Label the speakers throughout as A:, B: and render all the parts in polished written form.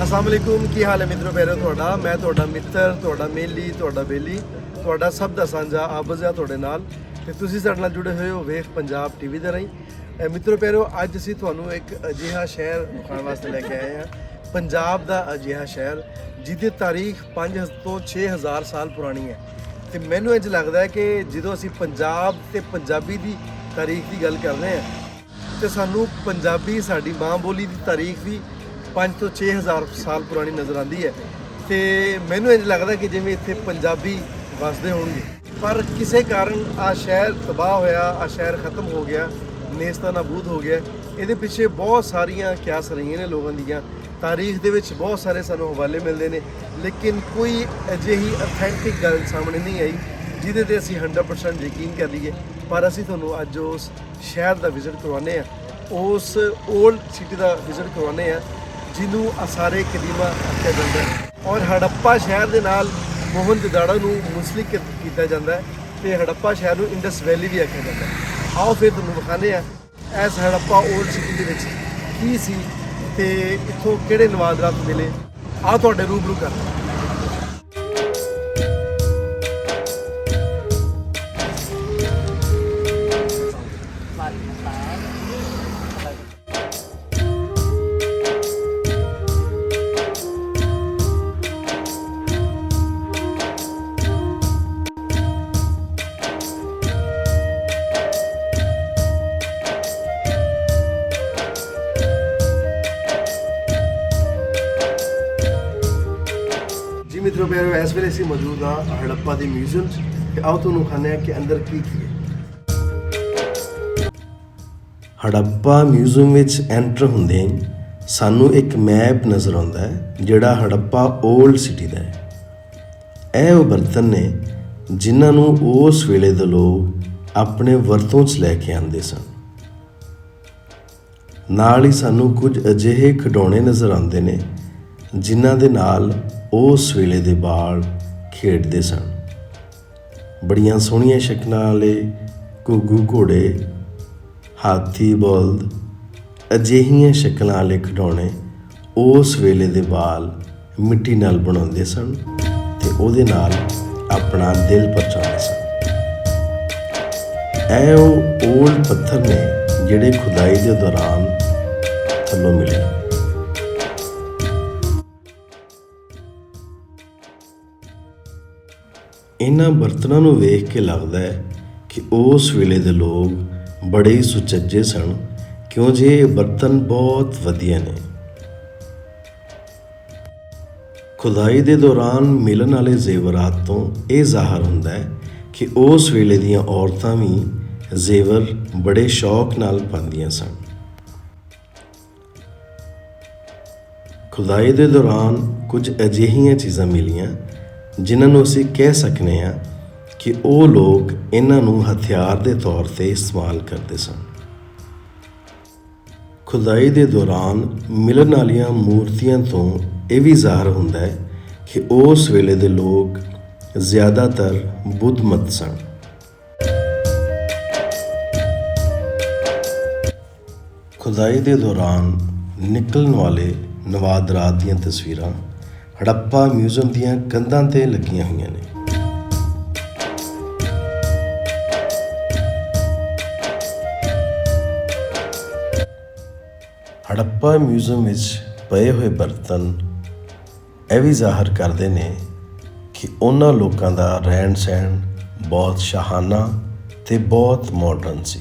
A: अस्सलाम वालेकुम की हाल है मित्रों प्यारे ਤੁਹਾਡਾ मैं ਤੁਹਾਡਾ ਮਿੱਤਰ ਤੁਹਾਡਾ ਮੇਲੀ ਤੁਹਾਡਾ ਬੇਲੀ ਤੁਹਾਡਾ ਸਭ ਦਾ ਸਾਂਝਾ ਆਬਜ਼ ਆ ਤੁਹਾਡੇ ਨਾਲ ਤੇ ਤੁਸੀਂ ਸਾਡੇ ਨਾਲ ਜੁੜੇ ਹੋਏ ਹੋ ਵੇਖ ਪੰਜਾਬ ਟੀਵੀ ਦੇ ਰਾਹੀਂ ਮਿੱਤਰੋ ਪਿਆਰਿਓ ਅੱਜ ਅਸੀਂ ਤੁਹਾਨੂੰ ਇੱਕ ਅਜਿਹਾ ਸ਼ਹਿਰ ਦਿਖਾਉਣ ਵਾਸਤੇ ਲੈ ਕੇ ਆਏ ਹਾਂ ਪੰਜਾਬ ਦਾ ਅਜਿਹਾ ਸ਼ਹਿਰ ਜਿਹਦੀ ਤਾਰੀਖ 5 ਤੋਂ 6000 ਸਾਲ ਪੁਰਾਣੀ ਹੈ ਤੇ ਮੈਨੂੰ ਇੰਜ ਲੱਗਦਾ ਹੈ ਕਿ ਜਦੋਂ ਅਸੀਂ ਪੰਜਾਬ ਤੇ ਪੰਜਾਬੀ ਦੀ ਤਾਰੀਖ ਦੀ ਗੱਲ ਕਰਦੇ ਹਾਂ ਤੇ ਸਾਨੂੰ ਪੰਜਾਬੀ ਸਾਡੀ ਮਾਂ ਬੋਲੀ ਦੀ ਤਾਰੀਖ ਵੀ 5 ਤੋਂ 6000 ਸਾਲ ਪੁਰਾਣੀ ਨਜ਼ਰ ਆਉਂਦੀ ਹੈ ਤੇ ਮੈਨੂੰ ਇੰਜ ਲੱਗਦਾ ਕਿ ਜਿਵੇਂ ਇੱਥੇ ਪੰਜਾਬੀ ਵਸਦੇ ਹੋਣਗੇ ਪਰ ਕਿਸੇ ਕਾਰਨ ਆ ਸ਼ਹਿਰ ਤਬਾਹ ਹੋਇਆ ਆ ਸ਼ਹਿਰ ਖਤਮ ਹੋ ਗਿਆ ਨੇਸਤਾ ਨਾਬੂਦ ਹੋ ਗਿਆ ਇਹਦੇ ਪਿੱਛੇ ਬਹੁਤ ਸਾਰੀਆਂ ਕਿਆਸ ਰਹੀਆਂ ਨੇ ਲੋਕਾਂ ਦੀਆਂ ਤਾਰੀਖ ਦੇ ਵਿੱਚ ਬਹੁਤ ਸਾਰੇ ਸਾਨੂੰ ਹਵਾਲੇ ਮਿਲਦੇ ਨੇ ਲੇਕਿਨ ਕੋਈ ਅਜਿਹੀ ਅਥੈਂਟਿਕ ਗੱਲ ਸਾਹਮਣੇ ਨਹੀਂ ਆਈ ਜਿਹਦੇ ਤੇ ਅਸੀਂ 100% ਯਕੀਨ ਕਰ ਲਈਏ ਪਰ ਅਸੀਂ ਤੁਹਾਨੂੰ ਅੱਜ ਉਸ ਸ਼ਹਿਰ ਦਾ ਵਿਜ਼ਿਟ ਕਰਵਾਉਂਦੇ ਆ ਉਸ ਓਲਡ ਸਿਟੀ ਦਾ ਵਿਜ਼ਿਟ ਕਰਵਾਉਂਦੇ ਆ ਜਿਹਨੂੰ ਅਸਾਰੇ ਕਦੀਮਾ ਆਖਿਆ ਜਾਂਦਾ ਹੈ ਔਰ ਹੜੱਪਾ ਸ਼ਹਿਰ ਦੇ ਨਾਲ ਮੋਹਨਜੋਦਾੜੋ ਨੂੰ ਮੁੰਸਲਿਕ ਕੀਤਾ ਜਾਂਦਾ ਹੈ ਤੇ ਹੜੱਪਾ ਸ਼ਹਿਰ ਨੂੰ ਇੰਡਸ ਵੈਲੀ ਵੀ ਆਖਿਆ ਜਾਂਦਾ ਹੈ ਆਓ ਫਿਰ ਤੁਹਾਨੂੰ ਵਿਖਾਉਂਦੇ ਆ ਇਸ ਹੜੱਪਾ ਓਲਡ ਸਿਟੀ ਦੇ ਵਿੱਚ ਕੀ ਸੀ ਤੇ ਇੱਥੋਂ ਕਿਹੜੇ ਨਵਾਦਰਾਤ ਮਿਲੇ ਆ ਤੁਹਾਡੇ ਰੂਬਰੂ ਕਰਦੇ मित्रों प्यारों इस वे असी मौजूद हाँ हड़प्पा के म्यूजियम ते आओ तुहानूं खाने कि अंदर की
B: हड़प्पा म्यूजियम विच एंटर हुंदे सानू एक मैप नज़र आउंदा है जिहड़ा हड़प्पा ओल्ड सिटी दा है। ਇਹ ਉਹ ਬਰਤਨ ਨੇ ਜਿਨ੍ਹਾਂ ਨੂੰ ਉਸ ਵੇਲੇ ਦੇ ਲੋਕ ਆਪਣੇ ਵਰਤੋਂ 'ਚ ਲੈ ਕੇ ਆਉਂਦੇ ਸਨ। ਨਾਲ ਹੀ ਸਾਨੂੰ ਕੁਝ ਅਜਿਹੇ ਖਿਡੌਣੇ ਨਜ਼ਰ ਆਉਂਦੇ ਨੇ ਜਿਨ੍ਹਾਂ ਦੇ ਨਾਲ ਉਸ ਵੇਲੇ ਦੇ ਬਾਲ ਖੇਡਦੇ ਸਨ। ਬੜੀਆਂ ਸੋਹਣੀਆਂ ਸ਼ਕਲਾਂ ਵਾਲੇ ਘੁੱਗੂ ਘੋੜੇ ਹਾਥੀ ਬਲਦ ਅਜਿਹੀਆਂ ਸ਼ਕਲਾਂ ਵਾਲੇ ਖਿਡੌਣੇ ਉਸ ਵੇਲੇ ਦੇ ਬਾਲ ਮਿੱਟੀ ਨਾਲ ਬਣਾਉਂਦੇ ਸਨ ਤੇ ਉਹਦੇ ਨਾਲ ਆਪਣਾ ਦਿਲ ਪਰਚਾਉਂਦੇ ਸਨ। ਇਹ ਉਹ ਓਲਡ ਪੱਥਰ ਨੇ ਜਿਹੜੇ ਖੁਦਾਈ ਦੇ ਦੌਰਾਨ ਥੱਲੋਂ ਮਿਲੇ। ਇਹਨਾਂ ਬਰਤਨਾਂ ਨੂੰ ਵੇਖ ਕੇ ਲੱਗਦਾ ਹੈ ਕਿ ਉਸ ਵੇਲੇ ਦੇ ਲੋਕ ਬੜੇ ਹੀ ਸੁਚੱਜੇ ਸਨ ਕਿਉਂ ਜੇ ਇਹ ਬਰਤਨ ਬਹੁਤ ਵਧੀਆ ਨੇ। ਖੁਦਾਈ ਦੇ ਦੌਰਾਨ ਮਿਲਣ ਵਾਲੇ ਜ਼ੇਵਰਾਤ ਤੋਂ ਇਹ ਜ਼ਾਹਰ ਹੁੰਦਾ ਹੈ ਕਿ ਉਸ ਵੇਲੇ ਦੀਆਂ ਔਰਤਾਂ ਵੀ ਜ਼ੇਵਰ ਬੜੇ ਸ਼ੌਕ ਨਾਲ ਪਾਉਂਦੀਆਂ ਸਨ। ਖੁਦਾਈ ਦੇ ਦੌਰਾਨ ਕੁਝ ਅਜਿਹੀਆਂ ਚੀਜ਼ਾਂ ਮਿਲੀਆਂ ਜਿਨ੍ਹਾਂ ਨੂੰ ਅਸੀਂ ਕਹਿ ਸਕਦੇ ਹਾਂ ਕਿ ਉਹ ਲੋਕ ਇਹਨਾਂ ਨੂੰ ਹਥਿਆਰ ਦੇ ਤੌਰ 'ਤੇ ਇਸਤੇਮਾਲ ਕਰਦੇ ਸਨ। ਖੁਦਾਈ ਦੇ ਦੌਰਾਨ ਮਿਲਣ ਵਾਲੀਆਂ ਮੂਰਤੀਆਂ ਤੋਂ ਇਹ ਵੀ ਜ਼ਾਹਰ ਹੁੰਦਾ ਹੈ ਕਿ ਉਸ ਵੇਲੇ ਦੇ ਲੋਕ ਜ਼ਿਆਦਾਤਰ ਬੁੱਧ ਮਤ ਸਨ। ਖੁਦਾਈ ਦੇ ਦੌਰਾਨ ਨਿਕਲਣ ਵਾਲੇ ਨਵਾਦਰਾਤ ਦੀਆਂ ਤਸਵੀਰਾਂ ਹੜੱਪਾ ਮਿਊਜ਼ੀਅਮ ਦੀਆਂ ਕੰਧਾਂ 'ਤੇ ਲੱਗੀਆਂ ਹੋਈਆਂ ਨੇ। ਹੜੱਪਾ ਮਿਊਜ਼ੀਅਮ ਵਿੱਚ ਪਏ ਹੋਏ ਬਰਤਨ ਇਹ ਵੀ ਜ਼ਾਹਰ ਕਰਦੇ ਨੇ ਕਿ ਉਹਨਾਂ ਲੋਕਾਂ ਦਾ ਰਹਿਣ ਸਹਿਣ ਬਹੁਤ ਸ਼ਾਹਾਨਾ ਤੇ ਬਹੁਤ ਮਾਡਰਨ ਸੀ।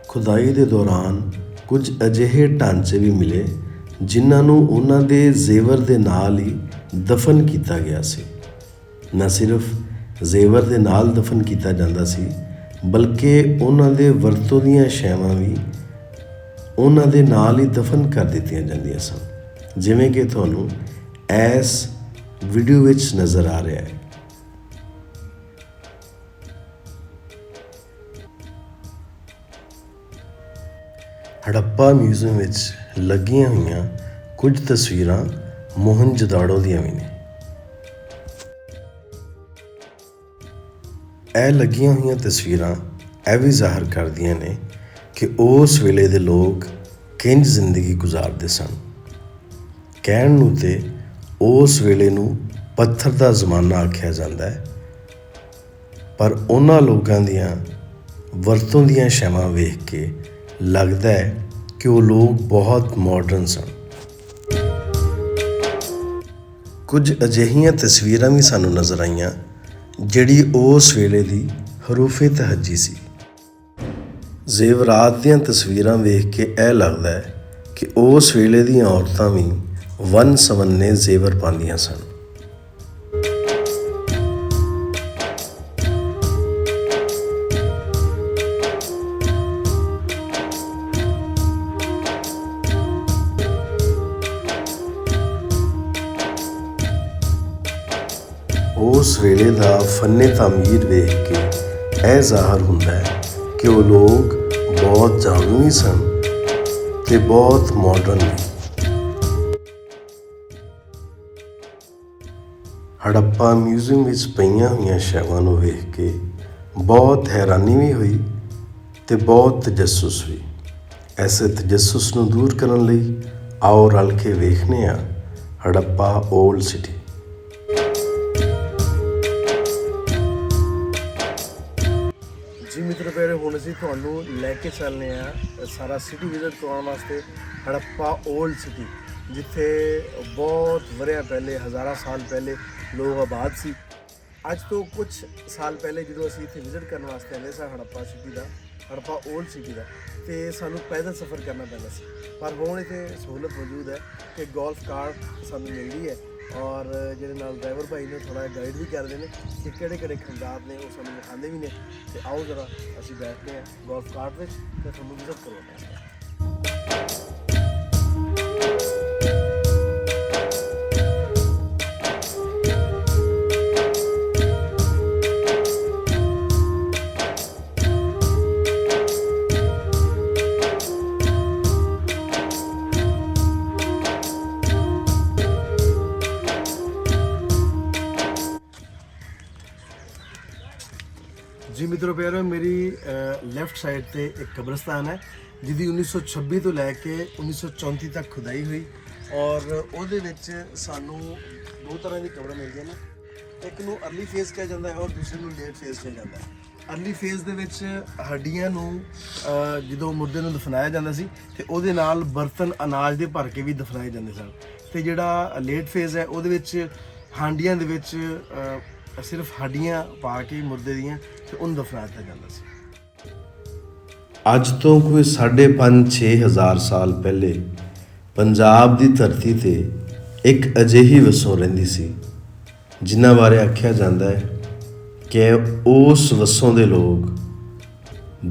B: ਖੁਦਾਈ ਦੇ ਦੌਰਾਨ ਕੁਝ ਅਜਿਹੇ ਢਾਂਚੇ ਵੀ ਮਿਲੇ ਜਿਨ੍ਹਾਂ ਨੂੰ ਉਹਨਾਂ ਦੇ ਜ਼ੇਵਰ ਦੇ ਨਾਲ ਹੀ ਦਫਨ ਕੀਤਾ ਗਿਆ ਸੀ। ਨਾ ਸਿਰਫ ਜ਼ੇਵਰ ਦੇ ਨਾਲ ਦਫਨ ਕੀਤਾ ਜਾਂਦਾ ਸੀ ਬਲਕਿ ਉਹਨਾਂ ਦੇ ਵਰਤੋਂ ਦੀਆਂ ਸ਼ੈਵਾਂ ਵੀ ਉਹਨਾਂ ਦੇ ਨਾਲ ਹੀ ਦਫਨ ਕਰ ਦਿੱਤੀਆਂ ਜਾਂਦੀਆਂ ਸਨ, ਜਿਵੇਂ ਕਿ ਤੁਹਾਨੂੰ ਇਸ ਵੀਡੀਓ ਵਿੱਚ ਨਜ਼ਰ ਆ ਰਿਹਾ ਹੈ। ਹੜੱਪਾ ਮਿਊਜ਼ੀਅਮ ਵਿੱਚ ਲੱਗੀਆਂ ਹੋਈਆਂ ਕੁਝ ਤਸਵੀਰਾਂ ਮੋਹਨਜੋਦਾੜੋ ਦੀਆਂ ਵੀ ਨੇ। ਇਹ ਲੱਗੀਆਂ ਹੋਈਆਂ ਤਸਵੀਰਾਂ ਇਹ ਵੀ ਜ਼ਾਹਰ ਕਰਦੀਆਂ ਨੇ ਕਿ ਉਸ ਵੇਲੇ ਦੇ ਲੋਕ ਕਿੰਝ ਜ਼ਿੰਦਗੀ ਗੁਜ਼ਾਰਦੇ ਸਨ। ਕਹਿਣ ਨੂੰ ਤੇ ਉਸ ਵੇਲੇ ਨੂੰ ਪੱਥਰ ਦਾ ਜ਼ਮਾਨਾ ਆਖਿਆ ਜਾਂਦਾ ਹੈ, ਪਰ ਉਹਨਾਂ ਲੋਕਾਂ ਦੀਆਂ ਵਰਤੋਂ ਦੀਆਂ ਸ਼ੈਵਾਂ ਵੇਖ ਕੇ ਲੱਗਦਾ ਹੈ ਕਿ ਉਹ ਲੋਕ ਬਹੁਤ ਮਾਡਰਨ ਸਨ। ਕੁਝ ਅਜਿਹੀਆਂ ਤਸਵੀਰਾਂ ਵੀ ਸਾਨੂੰ ਨਜ਼ਰ ਆਈਆਂ ਜਿਹੜੀ ਉਸ ਵੇਲੇ ਦੀ ਹਰੂਫੇ ਤਹੱਜੀ ਸੀ। ਜ਼ੇਵਰਾਤ ਦੀਆਂ ਤਸਵੀਰਾਂ ਵੇਖ ਕੇ ਇਹ ਲੱਗਦਾ ਹੈ ਕਿ ਉਸ ਵੇਲੇ ਦੀਆਂ ਔਰਤਾਂ ਵੀ ਵੰਨ ਸਵੰਨੇ ਜ਼ੇਵਰ ਪਾਉਂਦੀਆਂ ਸਨ। ਉਸ ਵੇਲੇ ਦਾ ਫੰਨੇ ਤਾਮੀਰ ਵੇਖ ਕੇ ਇਹ ਜ਼ਾਹਰ ਹੁੰਦਾ ਹੈ ਕਿ ਉਹ ਲੋਕ ਬਹੁਤ ਜਾਣੂ ਵੀ ਸਨ ਤੇ ਬਹੁਤ ਮਾਡਰਨ ਵੀ। ਹੜੱਪਾ ਮਿਊਜ਼ੀਅਮ ਵਿੱਚ ਪਈਆਂ ਹੋਈਆਂ ਸ਼ੈਵਾਂ ਨੂੰ ਵੇਖ ਕੇ ਬਹੁਤ ਹੈਰਾਨੀ ਵੀ ਹੋਈ ਤੇ ਬਹੁਤ ਤਜੱਸੁਸ ਵੀ। ਐਸੇ ਤਜੱਸੁਸ ਨੂੰ ਦੂਰ ਕਰਨ ਲਈ ਆਓ ਰਲ ਕੇ ਵੇਖਦੇ ਹਾਂ ਹੜੱਪਾ ਓਲਡ ਸਿਟੀ।
A: ਜੀ ਮਿੱਤਰੋ ਪਿਆਰੇ, ਹੁਣ ਅਸੀਂ ਤੁਹਾਨੂੰ ਲੈ ਕੇ ਚੱਲਨੇ ਆ ਸਾਰਾ ਸਿਟੀ ਵਿਜ਼ਿਟ ਕਰਾਉਣ ਵਾਸਤੇ ਹੜੱਪਾ ਓਲਡ ਸਿਟੀ, ਜਿੱਥੇ ਬਹੁਤ ਵਰਿਆਂ ਪਹਿਲੇ, ਹਜ਼ਾਰਾਂ ਸਾਲ ਪਹਿਲੇ ਲੋਕ ਆਬਾਦ ਸੀ। ਅੱਜ ਤੋਂ ਕੁਝ ਸਾਲ ਪਹਿਲੇ ਜਦੋਂ ਅਸੀਂ ਇੱਥੇ ਵਿਜ਼ਿਟ ਕਰਨ ਵਾਸਤੇ ਆਏ ਸਾਂ ਹੜੱਪਾ ਸਿਟੀ ਦਾ, ਹੜੱਪਾ ਓਲਡ ਸਿਟੀ ਦਾ, ਤੇ ਸਾਨੂੰ ਪੈਦਲ ਸਫ਼ਰ ਕਰਨਾ ਪੈਂਦਾ ਸੀ। ਪਰ ਹੁਣ ਇੱਥੇ ਸਹੂਲਤ ਮੌਜੂਦ ਹੈ ਕਿ ਗੋਲਫ ਕਾਰਟ ਸਾਨੂੰ ਮਿਲਦੀ ਹੈ, ਔਰ ਜਿਹੜੇ ਨਾਲ ਡਰਾਈਵਰ ਭਾਈ ਨੇ ਥੋੜ੍ਹਾ ਗਾਈਡ ਵੀ ਕਰਦੇ ਨੇ ਕਿ ਕਿਹੜੇ ਕਿਹੜੇ ਖੰਡਾਤ ਨੇ, ਉਹ ਸਾਨੂੰ ਦਿਖਾਉਂਦੇ ਵੀ ਨੇ। ਤੇ ਆਓ ਜ਼ਰਾ ਅਸੀਂ ਬੈਠਦੇ ਹਾਂ ਗੋਲਫ ਕਾਰਟ ਵਿੱਚ ਤੇ ਤੁਹਾਨੂੰ ਵਿਜ਼ਿਟ ਕਰਵਾਉਂਦੇ ਹਾਂ। ਜੀ ਮਿੱਤਰੋ ਪਿਆਰੋ, ਮੇਰੀ ਲੈਫਟ ਸਾਈਡ ਤੇ ਇੱਕ ਕਬਰਸਤਾਨ ਹੈ ਜਿਹਦੀ 1926 ਤੋਂ ਲੈ ਕੇ 1934 ਤੱਕ ਖੁਦਾਈ ਹੋਈ, ਔਰ ਉਹਦੇ ਵਿੱਚ ਸਾਨੂੰ ਦੋ ਤਰ੍ਹਾਂ ਦੀ ਕਬਰਾਂ ਮਿਲਦੀਆਂ ਨੇ। ਇੱਕ ਨੂੰ ਅਰਲੀ ਫੇਜ਼ ਕਿਹਾ ਜਾਂਦਾ ਹੈ ਔਰ ਦੂਸਰੇ ਨੂੰ ਲੇਟ ਫੇਜ਼ ਕਿਹਾ ਜਾਂਦਾ ਹੈ। ਅਰਲੀ ਫੇਜ਼ ਦੇ ਵਿੱਚ ਹੱਡੀਆਂ ਨੂੰ ਜਦੋਂ ਮੁਰਦੇ ਨੂੰ ਦਫਨਾਇਆ ਜਾਂਦਾ ਸੀ ਤੇ ਉਹਦੇ ਨਾਲ ਬਰਤਨ ਅਨਾਜ ਦੇ ਭਰ ਕੇ ਵੀ ਦਫਨਾਏ ਜਾਂਦੇ ਸਨ, ਤੇ ਜਿਹੜਾ ਲੇਟ ਫੇਜ਼ ਹੈ ਉਹਦੇ ਵਿੱਚ ਹਾਂਡੀਆਂ ਦੇ ਵਿੱਚ ਸਿਰਫ ਹੱਡੀਆਂ ਪਾ ਕੇ ਮੁਰਦੇ ਦੀਆਂ ਤੇ ਉਹਨੂੰ ਦਫਨਾ ਦਿੱਤਾ ਜਾਂਦਾ ਸੀ।
B: ਅੱਜ ਤੋਂ ਕੋਈ 5,500-6 ਹਜ਼ਾਰ ਸਾਲ ਪਹਿਲੇ ਪੰਜਾਬ ਦੀ ਧਰਤੀ ਤੇ ਇੱਕ ਅਜਿਹੀ ਵਸੋਂ ਰਹਿੰਦੀ ਸੀ ਜਿਨ੍ਹਾਂ ਬਾਰੇ ਆਖਿਆ ਜਾਂਦਾ ਹੈ ਕਿ ਉਸ ਵਸੋਂ ਦੇ ਲੋਕ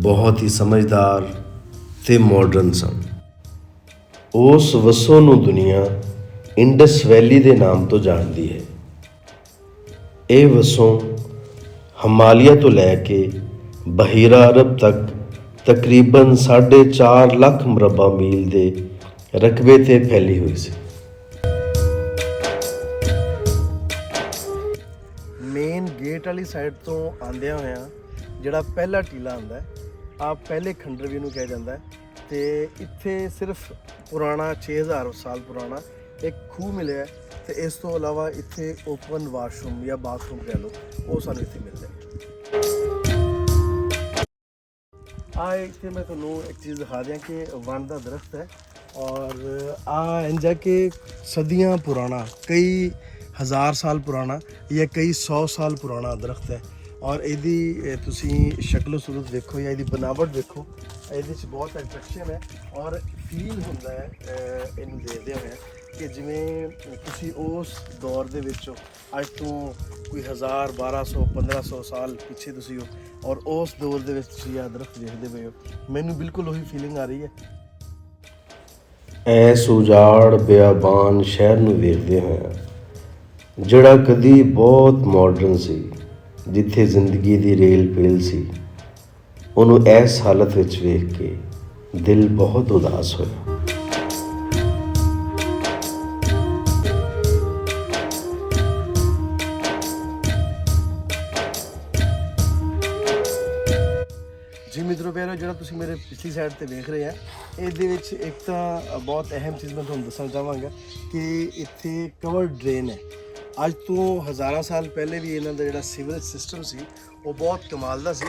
B: ਬਹੁਤ ਹੀ ਸਮਝਦਾਰ ਤੇ ਮਾਡਰਨ ਸਨ। ਉਸ ਵਸੋਂ ਨੂੰ ਦੁਨੀਆ ਇੰਡਸ ਵੈਲੀ ਦੇ ਨਾਮ ਤੋਂ ਜਾਣਦੀ ਹੈ। ਇਹ ਵਸੋਂ ਹਿਮਾਲਿਆ ਤੋਂ ਲੈ ਕੇ ਬਹੀਰਾ ਅਰਬ ਤੱਕ ਤਕਰੀਬਨ 4.5 ਲੱਖ ਮੁਰੱਬਾ ਮੀਲ ਦੇ ਰਕਬੇ ਤੇ ਫੈਲੀ ਹੋਈ ਸੀ।
A: ਮੇਨ ਗੇਟ ਵਾਲੀ ਸਾਈਡ ਤੋਂ ਆਉਂਦਿਆਂ ਹੋਇਆਂ ਜਿਹੜਾ ਪਹਿਲਾ ਟੀਲਾ ਆਉਂਦਾ ਹੈ, ਆ ਪਹਿਲੇ ਖੰਡਰ ਵੀ ਇਹਨੂੰ ਕਿਹਾ ਜਾਂਦਾ ਹੈ, ਤੇ ਇੱਥੇ ਸਿਰਫ ਪੁਰਾਣਾ 6000 ਸਾਲ ਪੁਰਾਣਾ ਇੱਕ ਖੂਹ ਮਿਲਿਆ, ਤੇ ਇਸ ਤੋਂ ਇਲਾਵਾ ਇੱਥੇ ਓਪਨ ਵਾਸ਼ਰੂਮ ਜਾਂ ਬਾਥਰੂਮ ਕਹਿ ਲਓ, ਉਹ ਸਾਨੂੰ ਇੱਥੇ ਮਿਲਦਾ ਹੈ। ਇੱਥੇ ਮੈਂ ਤੁਹਾਨੂੰ ਇੱਕ ਚੀਜ਼ ਦਿਖਾ ਦਿਆਂ ਕਿ ਵਣ ਦਾ ਦਰਖਤ ਹੈ, ਔਰ ਇੰਝ ਹੈ ਕਿ ਸਦੀਆਂ ਪੁਰਾਣਾ, ਕਈ ਹਜ਼ਾਰ ਸਾਲ ਪੁਰਾਣਾ ਜਾਂ ਕਈ 100 ਸਾਲ ਪੁਰਾਣਾ ਦਰਖਤ ਹੈ, ਔਰ ਇਹਦੀ ਤੁਸੀਂ ਸ਼ਕਲੋ ਸੂਰਤ ਦੇਖੋ ਜਾਂ ਇਹਦੀ ਬਣਾਵਟ ਦੇਖੋ, ਇਹਦੇ 'ਚ ਬਹੁਤ ਅਟਰੈਕਸ਼ਨ ਹੈ, ਔਰ ਫੀਲ ਹੁੰਦਾ ਹੈ ਇਹਨੂੰ ਦੇਖਦੇ ਹੋਏ ਕਿ ਜਿਵੇਂ ਤੁਸੀਂ ਉਸ ਦੌਰ ਦੇ ਵਿੱਚ ਅੱਜ ਤੋਂ ਕੋਈ 1000, 1200, 1500 ਸਾਲ ਪਿੱਛੇ ਤੁਸੀਂ ਹੋ, ਔਰ ਉਸ ਦੌਰ ਦੇ ਵਿੱਚ ਤੁਸੀਂ ਆਹ ਦਰਖਤ ਦੇਖਦੇ ਪਏ ਹੋ। ਮੈਨੂੰ ਬਿਲਕੁਲ ਉਹੀ ਫੀਲਿੰਗ ਆ ਰਹੀ ਹੈ।
B: ਐਸ ਉਜਾੜ ਬਿਆਬਾਨ ਸ਼ਹਿਰ ਨੂੰ ਵੇਖਦੇ ਹੋਇਆ, ਜਿਹੜਾ ਕਦੀ ਬਹੁਤ ਮਾਡਰਨ ਸੀ, ਜਿੱਥੇ ਜ਼ਿੰਦਗੀ ਦੀ ਰੇਲ ਪੇਲ ਸੀ, ਉਹਨੂੰ ਇਸ ਹਾਲਤ ਵਿੱਚ ਵੇਖ ਕੇ ਦਿਲ ਬਹੁਤ ਉਦਾਸ ਹੋਇਆ।
A: ਜੀ ਮਿੱਤਰੋ ਪਿਆਰੋ, ਜਿਹੜਾ ਤੁਸੀਂ ਮੇਰੇ ਪਿਛਲੀ ਸਾਈਡ ਤੇ ਵੇਖ ਰਹੇ ਆ, ਇਹਦੇ ਵਿੱਚ ਇੱਕ ਤਾਂ ਬਹੁਤ ਅਹਿਮ ਚੀਜ਼ ਮੈਂ ਤੁਹਾਨੂੰ ਦੱਸਣਾ ਚਾਹਾਂਗਾ ਕਿ ਇੱਥੇ ਕਵਰ ਡਰੇਨ ਹੈ। ਅੱਜ ਤੋਂ ਹਜ਼ਾਰਾਂ ਸਾਲ ਪਹਿਲੇ ਵੀ ਇਹਨਾਂ ਦਾ ਜਿਹੜਾ ਸਿਵਰੇਜ ਸਿਸਟਮ ਸੀ ਉਹ ਬਹੁਤ ਕਮਾਲ ਦਾ ਸੀ।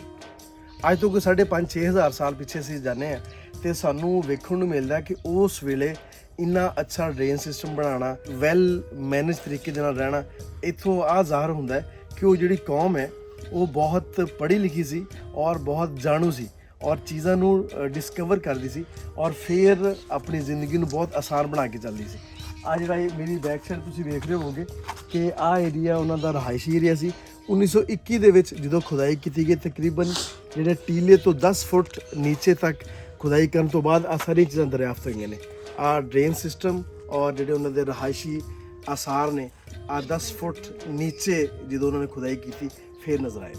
A: ਅੱਜ ਤੋਂ ਕੋਈ 5,500-6 ਹਜ਼ਾਰ ਸਾਲ ਪਿੱਛੇ ਅਸੀਂ ਜਾਂਦੇ ਹਾਂ ਤੇ ਸਾਨੂੰ ਵੇਖਣ ਨੂੰ ਮਿਲਦਾ ਕਿ ਉਸ ਵੇਲੇ ਇੰਨਾ ਅੱਛਾ ਡਰੇਨ ਸਿਸਟਮ ਬਣਾਉਣਾ, ਵੈਲ ਮੈਨੇਜ ਤਰੀਕੇ ਦੇ ਨਾਲ ਰਹਿਣਾ, ਇੱਥੋਂ ਆਹ ਜ਼ਾਹਰ ਹੁੰਦਾ ਹੈ ਕਿ ਉਹ ਜਿਹੜੀ ਕੌਮ ਹੈ ਉਹ ਬਹੁਤ ਪੜ੍ਹੀ ਲਿਖੀ ਸੀ ਔਰ ਬਹੁਤ ਜਾਣੂ ਸੀ ਔਰ ਚੀਜ਼ਾਂ ਨੂੰ ਡਿਸਕਵਰ ਕਰਦੀ ਸੀ ਔਰ ਫਿਰ ਆਪਣੀ ਜ਼ਿੰਦਗੀ ਨੂੰ ਬਹੁਤ ਆਸਾਨ ਬਣਾ ਕੇ ਚੱਲਦੀ ਸੀ। ਆ ਜਿਹੜਾ ਇਹ ਮੇਰੀ ਬੈਕ ਸਾਈਡ ਤੁਸੀਂ ਵੇਖ ਰਹੇ ਹੋਵੋਗੇ ਕਿ ਆਹ ਏਰੀਆ ਉਹਨਾਂ ਦਾ ਰਹਾਇਸ਼ੀ ਏਰੀਆ ਸੀ। 1921 ਦੇ ਵਿੱਚ ਜਦੋਂ ਖੁਦਾਈ ਕੀਤੀ ਗਈ, ਤਕਰੀਬਨ ਜਿਹੜੇ ਟੀਲੇ ਤੋਂ 10 ਫੁੱਟ ਨੀਚੇ ਤੱਕ ਖੁਦਾਈ ਕਰਨ ਤੋਂ ਬਾਅਦ ਆਹ ਸਾਰੀਆਂ ਚੀਜ਼ਾਂ ਦਰਿਆਫਤ ਹੋਈਆਂ ਨੇ। ਆਹ ਡਰੇਨ ਸਿਸਟਮ ਔਰ ਜਿਹੜੇ ਉਹਨਾਂ ਦੇ ਰਹਾਇਸ਼ੀ ਆਸਾਰ ਨੇ ਆਹ 10 ਫੁੱਟ ਨੀਚੇ ਜਦੋਂ ਉਹਨਾਂ ਨੇ ਖੁਦਾਈ ਕੀਤੀ ਫਿਰ ਨਜ਼ਰ ਆਏ।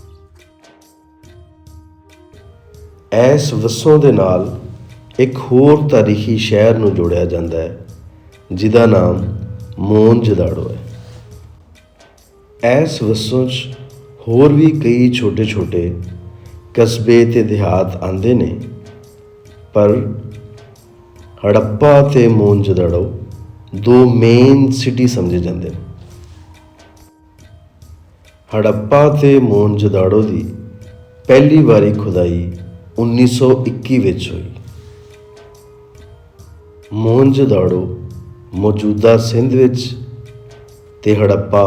B: ਇਸ ਵਸੋਂ ਦੇ ਨਾਲ ਇੱਕ ਹੋਰ ਤਾਰੀਖੀ ਸ਼ਹਿਰ ਨੂੰ ਜੋੜਿਆ ਜਾਂਦਾ ਹੈ ਜਿਹਦਾ ਨਾਮ ਮੋਹਨਜੋਦਾੜੋ ਹੈ। ਇਸ ਵਸੋਂ 'ਚ ਹੋਰ ਵੀ ਕਈ ਛੋਟੇ-ਛੋਟੇ ਕਸਬੇ ਤੇ ਦਿਹਾਤ ਆਉਂਦੇ ਨੇ, ਪਰ ਹੜੱਪਾ ਤੇ ਮੋਹਨਜੋਦਾੜੋ ਦੋ ਮੇਨ ਸਿਟੀ ਸਮਝੇ ਜਾਂਦੇ ਨੇ। ਹੜੱਪਾ ਤੇ ਮੋਹਨਜੋਦਾੜੋ ਦੀ ਪਹਿਲੀ ਵਾਰੀ ਖੁਦਾਈ 1921 ਵਿੱਚ ਹੋਈ। ਮੋਹਨਜੋਦਾੜੋ ਮੌਜੂਦਾ ਸਿੰਧ ਵਿੱਚ ਤੇ ਹੜੱਪਾ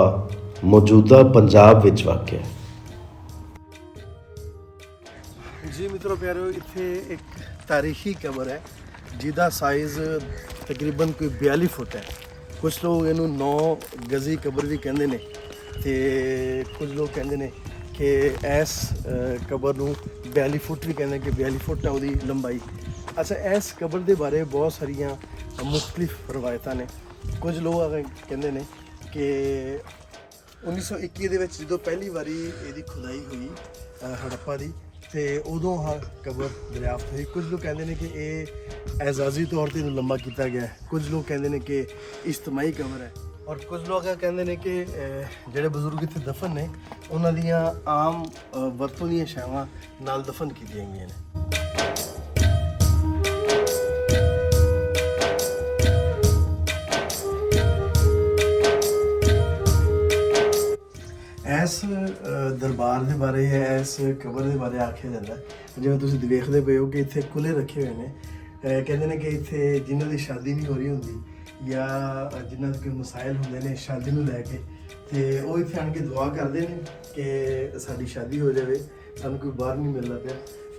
B: ਮੌਜੂਦਾ ਪੰਜਾਬ ਵਿੱਚ ਵਾਕਿਆ ਹੈ।
A: ਜੀ ਮਿੱਤਰੋ ਪਿਆਰਿਓ, ਇੱਥੇ ਇੱਕ ਤਾਰੀਖੀ ਕਬਰ ਹੈ ਜਿਹਦਾ ਸਾਈਜ਼ ਤਕਰੀਬਨ ਕੋਈ 42 ਫੁੱਟ ਹੈ। ਕੁਝ ਲੋਕ ਇਹਨੂੰ 9 ਗਜ਼ੀ ਕਬਰ ਵੀ ਕਹਿੰਦੇ ਨੇ ਤੇ ਕੁਝ ਲੋਕ ਕਹਿੰਦੇ ਨੇ ਕਿ ਇਸ ਕਬਰ ਨੂੰ 42 ਫੁੱਟ ਵੀ ਕਹਿੰਦੇ ਕਿ 42 ਫੁੱਟ ਹੈ ਉਹਦੀ ਲੰਬਾਈ। ਅੱਛਾ, ਇਸ ਕਬਰ ਦੇ ਬਾਰੇ ਬਹੁਤ ਸਾਰੀਆਂ ਮੁਖਤਲਿਫ ਰਵਾਇਤਾਂ ਨੇ। ਕੁਝ ਲੋਕ ਕਹਿੰਦੇ ਨੇ ਕਿ 1921 ਦੇ ਵਿੱਚ ਜਦੋਂ ਪਹਿਲੀ ਵਾਰੀ ਇਹਦੀ ਖੁਦਾਈ ਹੋਈ ਹੜੱਪਾ ਦੀ ਤੇ ਉਦੋਂ ਆਹ ਕਬਰ ਦਰਿਆਫਤ ਹੋਈ। ਕੁਝ ਲੋਕ ਕਹਿੰਦੇ ਨੇ ਕਿ ਇਹ ਐਜ਼ਾਜ਼ੀ ਤੌਰ 'ਤੇ ਇਹਨੂੰ ਲੰਬਾ ਕੀਤਾ ਗਿਆ ਹੈ। ਕੁਝ ਲੋਕ ਕਹਿੰਦੇ ਨੇ ਕਿ ਇਜਤਮਾਈ ਕਬਰ ਹੈ ਔਰ ਕੁਝ ਲੋਕ ਕਹਿੰਦੇ ਨੇ ਕਿ ਜਿਹੜੇ ਬਜ਼ੁਰਗ ਇੱਥੇ ਦਫਨ ਨੇ ਉਹਨਾਂ ਦੀਆਂ ਆਮ ਵਰਤੋਂ ਦੀਆਂ ਛਾਵਾਂ ਨਾਲ ਦਫਨ ਕੀਤੀਆਂ ਗਈਆਂ ਨੇ। ਇਸ ਦਰਬਾਰ ਦੇ ਬਾਰੇ ਜਾਂ ਇਸ ਕਬਰ ਦੇ ਬਾਰੇ ਆਖਿਆ ਜਾਂਦਾ, ਜਿਵੇਂ ਤੁਸੀਂ ਵੇਖਦੇ ਪਏ ਹੋ ਕਿ ਇੱਥੇ ਕੁਲੇ ਰੱਖੇ ਹੋਏ ਨੇ। ਕਹਿੰਦੇ ਨੇ ਕਿ ਇੱਥੇ ਜਿਨ੍ਹਾਂ ਦੀ ਸ਼ਾਦੀ ਨਹੀਂ ਹੋ ਰਹੀ ਹੁੰਦੀ ਜਾਂ ਜਿਨ੍ਹਾਂ ਦੇ ਕੋਈ ਮਸਾਇਲ ਹੁੰਦੇ ਨੇ ਸ਼ਾਦੀ ਨੂੰ ਲੈ ਕੇ, ਤੇ ਉਹ ਇੱਥੇ ਆਣ ਕੇ ਦੁਆ ਕਰਦੇ ਨੇ ਕਿ ਸਾਡੀ ਸ਼ਾਦੀ ਹੋ ਜਾਵੇ, ਸਾਨੂੰ ਕੋਈ ਬਾਹਰ ਨਹੀਂ ਮਿਲਦਾ ਪਿਆ।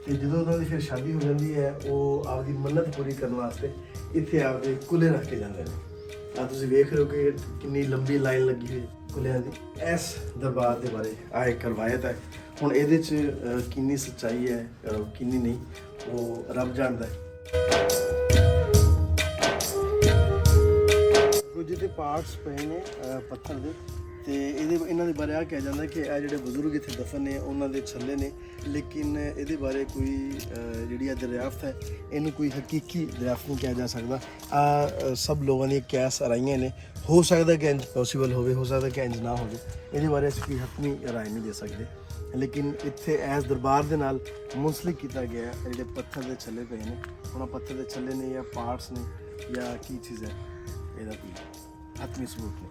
A: ਤੇ ਜਦੋਂ ਉਹਨਾਂ ਦੀ ਫਿਰ ਸ਼ਾਦੀ ਹੋ ਜਾਂਦੀ ਹੈ, ਉਹ ਆਪਦੀ ਮੰਨਤ ਪੂਰੀ ਕਰਨ ਵਾਸਤੇ ਇੱਥੇ ਆਪਦੇ ਕੁਲੇ ਰੱਖ ਕੇ ਜਾਂਦੇ ਨੇ। ਆ ਤੁਸੀਂ ਵੇਖ ਰਹੇ ਹੋ ਕਿ ਕਿੰਨੀ ਲੰਬੀ ਲਾਈਨ ਲੱਗੀ ਹੋਈ ਕੁਲਿਆਂ ਦੀ। ਇਸ ਦਰਬਾਰ ਦੇ ਬਾਰੇ ਆ ਇੱਕ ਰਵਾਇਤ ਹੈ। ਹੁਣ ਇਹਦੇ 'ਚ ਕਿੰਨੀ ਸੱਚਾਈ ਹੈ ਕਿੰਨੀ ਨਹੀਂ, ਉਹ ਰੱਬ ਜਾਣਦਾ ਹੈ। ਕੁਝ ਇਹਦੇ ਪਾਰਟਸ ਪਏ ਨੇ ਪੱਥਰ ਦੇ, ਤੇ ਇਹਨਾਂ ਦੇ ਬਾਰੇ ਆ ਕਿਹਾ ਜਾਂਦਾ ਕਿ ਇਹ ਜਿਹੜੇ ਬਜ਼ੁਰਗ ਇੱਥੇ ਦਫਨ ਨੇ ਉਹਨਾਂ ਦੇ ਛੱਲੇ ਨੇ, ਲੇਕਿਨ ਇਹਦੇ ਬਾਰੇ ਕੋਈ ਜਿਹੜੀ ਆ ਦਰਿਆਫਤ ਹੈ ਇਹਨੂੰ ਕੋਈ ਹਕੀਕੀ ਦਰਿਆਫਤ ਨਹੀਂ ਕਿਹਾ ਜਾ ਸਕਦਾ। ਆ ਸਭ ਲੋਕਾਂ ਦੀਆਂ ਕਿਆਸ ਰਾਈਆਂ ਨੇ, ਹੋ ਸਕਦਾ ਕਿ ਇੰਜ ਪੋਸੀਬਲ ਹੋਵੇ, ਹੋ ਸਕਦਾ ਕਿ ਇੰਜ ਨਾ ਹੋਵੇ। ਇਹਦੇ ਬਾਰੇ ਅਸੀਂ ਕੋਈ ਹੱਥਵੀਂ ਰਾਏ ਨਹੀਂ ਦੇ ਸਕਦੇ, ਲੇਕਿਨ ਇੱਥੇ ਇਸ ਦਰਬਾਰ ਦੇ ਨਾਲ ਮੁੰਸਲਿਕ ਕੀਤਾ ਗਿਆ ਜਿਹੜੇ ਪੱਥਰ ਦੇ ਛੱਲੇ ਪਏ ਨੇ। ਹੁਣ ਪੱਥਰ ਦੇ ਛੱਲੇ ਨੇ ਜਾਂ ਪਾਰਟਸ ਨੇ ਜਾਂ ਕੀ ਚੀਜ਼ ਹੈ, ਇਹਦਾ ਕੋਈ ਹੱਥਵੀਂ ਸਬੂਤ ਨਹੀਂ।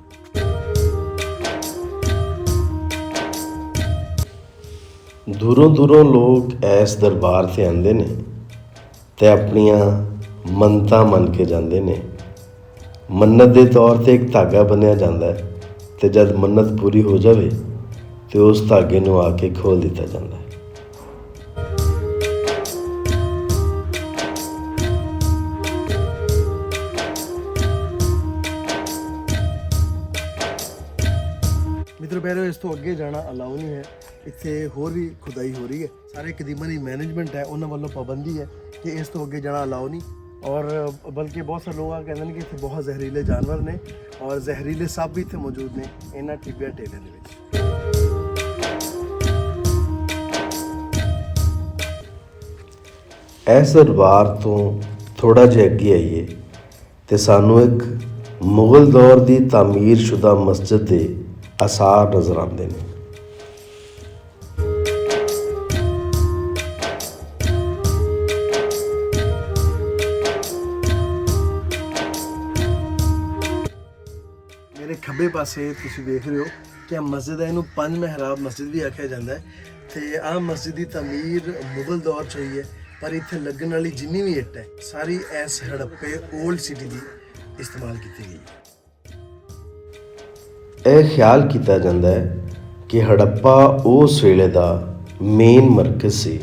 B: ਦੂਰੋਂ ਦੂਰੋਂ ਲੋਕ ਇਸ ਦਰਬਾਰ 'ਤੇ ਆਉਂਦੇ ਨੇ ਤੇ ਆਪਣੀਆਂ ਮੰਨਤਾਂ ਮੰਨ ਕੇ ਜਾਂਦੇ ਨੇ। ਮੰਨਤ ਦੇ ਤੌਰ 'ਤੇ ਇੱਕ ਧਾਗਾ ਬੰਨ੍ਹਿਆ ਜਾਂਦਾ ਹੈ ਤੇ ਜਦ ਮੰਨਤ ਪੂਰੀ ਹੋ ਜਾਵੇ ਤੇ ਉਸ ਧਾਗੇ ਨੂੰ ਆ ਕੇ ਖੋਲ੍ਹ ਦਿੱਤਾ ਜਾਂਦਾ ਹੈ।
A: ਮਿੱਤਰੋ ਪਿਆਰਿਓ, ਇਸ ਤੋਂ ਅੱਗੇ ਜਾਣਾ ਅਲਾਉ ਨਹੀਂ ਹੈ। ਇੱਥੇ ਹੋਰ ਵੀ ਖੁਦਾਈ ਹੋ ਰਹੀ ਹੈ। ਸਾਰੇ ਕਦੀਮਾਂ ਦੀ ਮੈਨੇਜਮੈਂਟ ਹੈ, ਉਹਨਾਂ ਵੱਲੋਂ ਪਾਬੰਦੀ ਹੈ ਕਿ ਇਸ ਤੋਂ ਅੱਗੇ ਜਾਣਾ ਅਲਾਉ ਨਹੀਂ। ਔਰ ਬਲਕਿ ਬਹੁਤ ਸਾਰੇ ਲੋਕ ਕਹਿੰਦੇ ਨੇ ਕਿ ਇੱਥੇ ਬਹੁਤ ਜ਼ਹਿਰੀਲੇ ਜਾਨਵਰ ਨੇ ਔਰ ਜ਼ਹਿਰੀਲੇ ਸੱਪ ਵੀ ਇੱਥੇ ਮੌਜੂਦ ਨੇ ਇਹਨਾਂ ਟਿੱਬਿਆਂ ਟੇਲਿਆਂ ਦੇ ਵਿੱਚ।
B: ਇਸ ਦਰਬਾਰ ਤੋਂ ਥੋੜ੍ਹਾ ਜਿਹਾ ਅੱਗੇ ਆਈਏ ਤੇ ਸਾਨੂੰ ਇੱਕ ਮੁਗਲ ਦੌਰ ਦੀ ਤਾਮੀਰਸ਼ੁਦਾ ਮਸਜਿਦ ਦੇ ਆਸਾਰ ਨਜ਼ਰ ਆਉਂਦੇ ਨੇ।
A: ਖੱਬੇ ਪਾਸੇ ਤੁਸੀਂ ਵੇਖ ਰਹੇ ਹੋ ਕਿ ਇਹ ਮਸਜਿਦ ਹੈ, ਇਹਨੂੰ ਪੰਜ ਮਹਿਰਾਬ ਮਸਜਿਦ ਵੀ ਆਖਿਆ ਜਾਂਦਾ ਹੈ। ਤੇ ਆਹ ਮਸਜਿਦ ਦੀ ਤਮੀਰ ਮੁਗਲ ਦੌਰ 'ਚ ਹੋਈ ਹੈ, ਪਰ ਇੱਥੇ ਲੱਗਣ ਵਾਲੀ ਜਿੰਨੀ ਵੀ ਇੱਟ ਹੈ ਸਾਰੀ ਇਸ ਹੜੱਪੇ 올ਡ ਸਿਟੀ ਦੀ ਇਸਤੇਮਾਲ ਕੀਤੀ ਗਈ ਹੈ।
B: ਇਹ ਖਿਆਲ ਕੀਤਾ ਜਾਂਦਾ ਹੈ ਕਿ ਹੜੱਪਾ ਉਸ ਵੇਲੇ ਦਾ ਮੇਨ ਮਰਕਜ਼ ਸੀ